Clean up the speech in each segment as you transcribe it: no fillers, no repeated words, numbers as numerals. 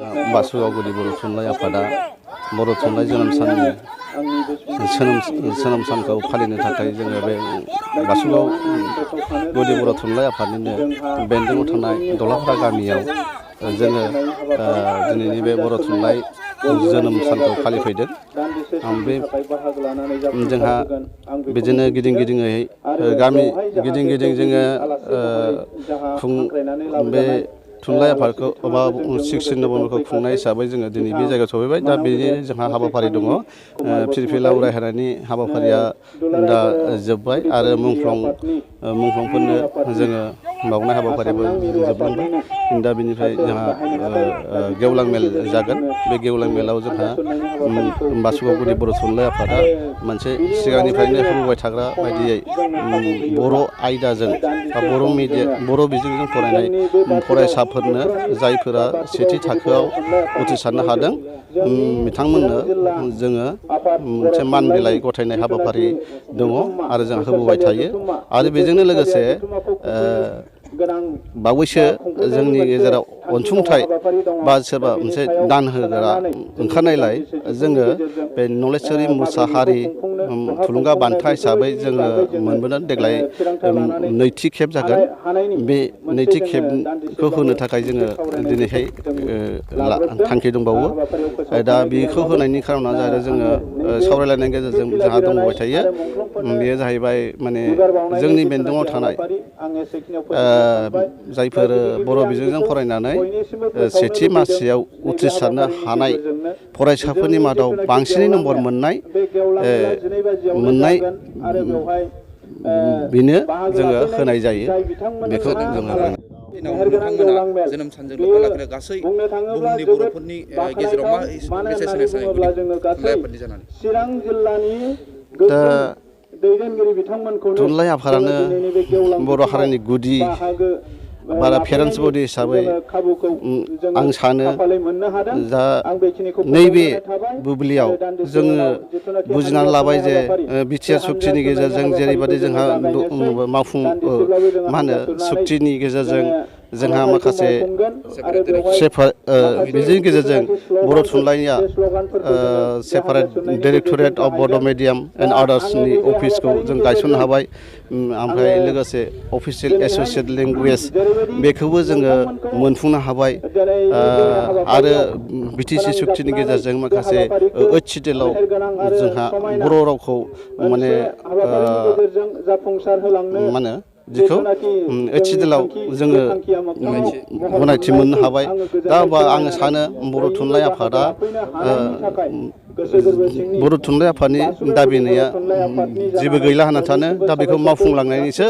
बासुगाव गुदि बर' थुनलाइ आफादा बर' थुनलाइ जोनोम सानखौ फालिनो थाखाय जोङो बे बासुगाव गुदि बर' थुनलाइ आफादनिनो बेन्दोङाव थानाय दलाफारा गामियाव जोङो दिनैनि बे बर' थुनलाइ जोनोम सानखौ फालिफैदों। बे जोंहा बिदिनो गिदिङै गामि गिदिं जोङो बे थुनलाइ आफादखौ एबा 16 नभेम्बरखौ खुंनाय हिसाबै जोङो दिनै बे जायगायाव सफैबाय। दा बेनि जोंहा हाबाफारि दङ। फिरफिला उरायहोनायनि हाबाफारिया दा जोब्बाय आरो मुंख्लंफोरनो जोङो बावनाय हाबाफारियाबो जोबलांबाय। दा बेनिफ्राय जोंहा गेवलां मेल जागोन। बे गेवलां मेलाव जोंहा बासुगाव गुदि बर' थुनलाइ आफादा मोनसे सिगांनिफ्रायनो होबोबाय थाग्रा बायदियै बर' आयदाजों बा बर' बिजोंजों फरायनाय फरायसाफोरनो जायफोरा सेथि थाखोआव उथ्रिसारनो हादों बिथांमोननो जोङो मोनसे मान बिलाइ गथायनाय हाबाफारि दङ आरो जों होबोबाय थायो। आरो बेजोंनो लोगोसे बावैसो जोंनि गेजेराव अनसुंथाइ बा सोरबा मोनसे दान होग्रा ओंखारनायलाय जोङो बे नलेस्वरी मुसाहारि थुलुंगा बान्था हिसाबै जोङो मोनबोदों। देग्लाय नैथि खेब जागोन। बे नैथि खेबखौ होनो थाखाय जोङो दिनैहाय थांखि दंबावो। दा बेखौ होनायनि खार'ना जाहैबाय जोङो सावरायलायनायनि गेजेरजों जोंहा दंबाय थायो। बेयो जाहैबाय माने जोंनि बेन्दोङाव थानाय जायफोर बर' बिजोंजों फरायनानै सेथि मासियाव उथ्रिसारनो हानाय फरायसाफोरनि मादाव बांसिनै नम्बर मोननाय बेनो जोङो होनाय जायो। बेखौ जोङो नोंथांमोना जोनोम सानजों लोब्बा लाखिना गासै बुहुमनि बर'फोरनि गेजेराव मा मेसेज होनो सानो थुनलाइ आफादनि जानानै? दा थुनलाइ आफादानो बर' हारिनि गुदि बारा पेरेन्टस बडि हिसाबै आं सानो दा नैबे बुब्लियाव जोङो बुजिनानै लाबाय जे बिटिआर सुक्तिनि गेजेरजों जेरैबायदि जोंहा सुक्तिनि गेजेरजों जोंहा माखासे बेनि गेजेरजों बर' थुनलाइया सेपारेट डाइरेक्टरेट अफ बड' मिडियाम एन्ड आदार्सनि अफिसखौ जों गायसननो हाबाय। ओमफ्राय लोगोसे अफिसियेल एस'सियेट लेंगुवेज बेखौबो जोङो मोनफुंनो हाबाय। आरो बिटिसि सुक्तिनि गेजेरजों माखासे ओइथ सिडिउलाव जोंहा बर' रावखौ माने जिखौ ओइथ सिडिउलाव जोङो गनायथि मोननो हाबाय। दा होमबा आङो सानो बर' थुनलाइ आफादा बर' थुनलाइ आफादनि दाबिनाया जेबो गैला होनना सानो। दा बेखौ मावफुंलांनायनिसो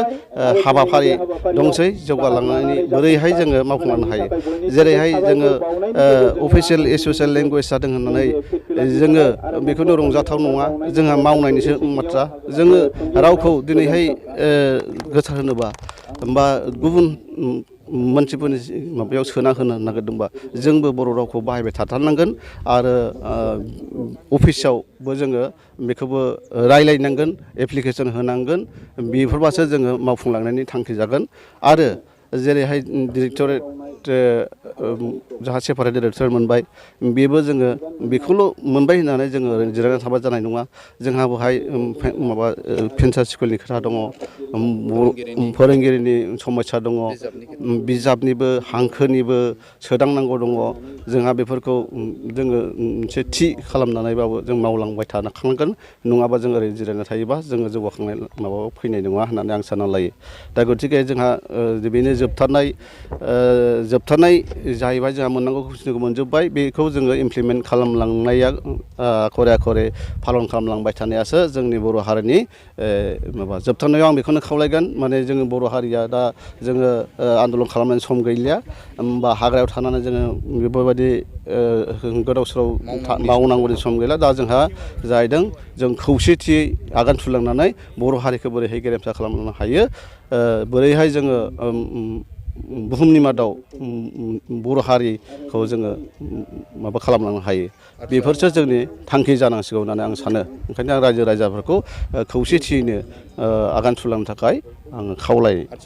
हाबाफारि दंसै। जौगालांनायनि बोरैहाय जोङो मावफुंलांनो हायो। जेरैहाय जोङो अफिसियेल एस'सियेल लेंगुवेज जादों होननानै जोङो बेखौनो रंजाथाव नङा। जोंहा मावनायनिसो बाथ्रा। जोङो रावखौ दिनैहाय गोसार होनोबा बा गुबुन मानसिफोरनि माबायाव सोना होनो नागिरदोंबा जोंबो बर' रावखौ बाहायबाय थाथारनांगोन। आरो अफिसावबो जोङो बेखौबो रायलायनांगोन, एप्लिकेसन होनांगोन। बेफोरबासो जोङो मावफुंलांनायनि थांखि जागोन। आरो जेरैहाय डिरेक्टरेट जोंहा सेपारेट डिरेक्टर मोनबाय, बेबो जोङो बेखौल' मोनबाय होननानै जोङो ओरैनो जिरायना थाबा जानाय नङा। जोंहा बेवहाय भेन्सार स्कुलनि खोथा दङ, फोरोंगिरिनि समस्या दङ, बिजाबनिबो हांखोनिबो सोदांनांगौ दङ। जोंहा बेफोरखौ जोङो मोनसे थि खालामनानैबाबो जों मावलांबाय थानांगोन। नङाबा जों ओरैनो जिरायना थायोबा जोङो जौगाखांनाय माबायाव फैनाय नङा होननानै आं सानना लायो। दा गतिके जोंहा बेनो जोबथारनाय जाहैबाय। जोंहा मोननांगौ खिनिखौ मोनजोब्बाय। बेखौ जोङो इमप्लिमेन्ट खालामलांनाया आखरे आखरे फालन खालामलांबाय थानायासो जोंनि बर' हारिनि माबा। जोबथारनायाव आं बेखौनो खावलायगोन, माने जोङो बर' हारिया दा जोङो आन्दलन खालामनायनि सम गैलिया। होमबा हाग्रायाव थानानै जोङो बेफोरबायदि गोदाव सोराव मावनांगौनि सम गैला। दा जोंहा जाहैदों जों खौसेथियै आगान सुरलांनानै बर' हारिखौ बोरैहाय गेरेमसा खालामनो हायो, बोरैहाय जोङो बुहुमनि मादाव बर' हारिखौ जोङो माबा खालामलांनो हायो। बेफोरसो जोंनि थांखि जानांसिगौ होननानै आं सानो। ओंखायनो आं रायजो राजाफोरखौ खौसेथियैनो आगान सुरलांनो थाखाय आङो खावलायो।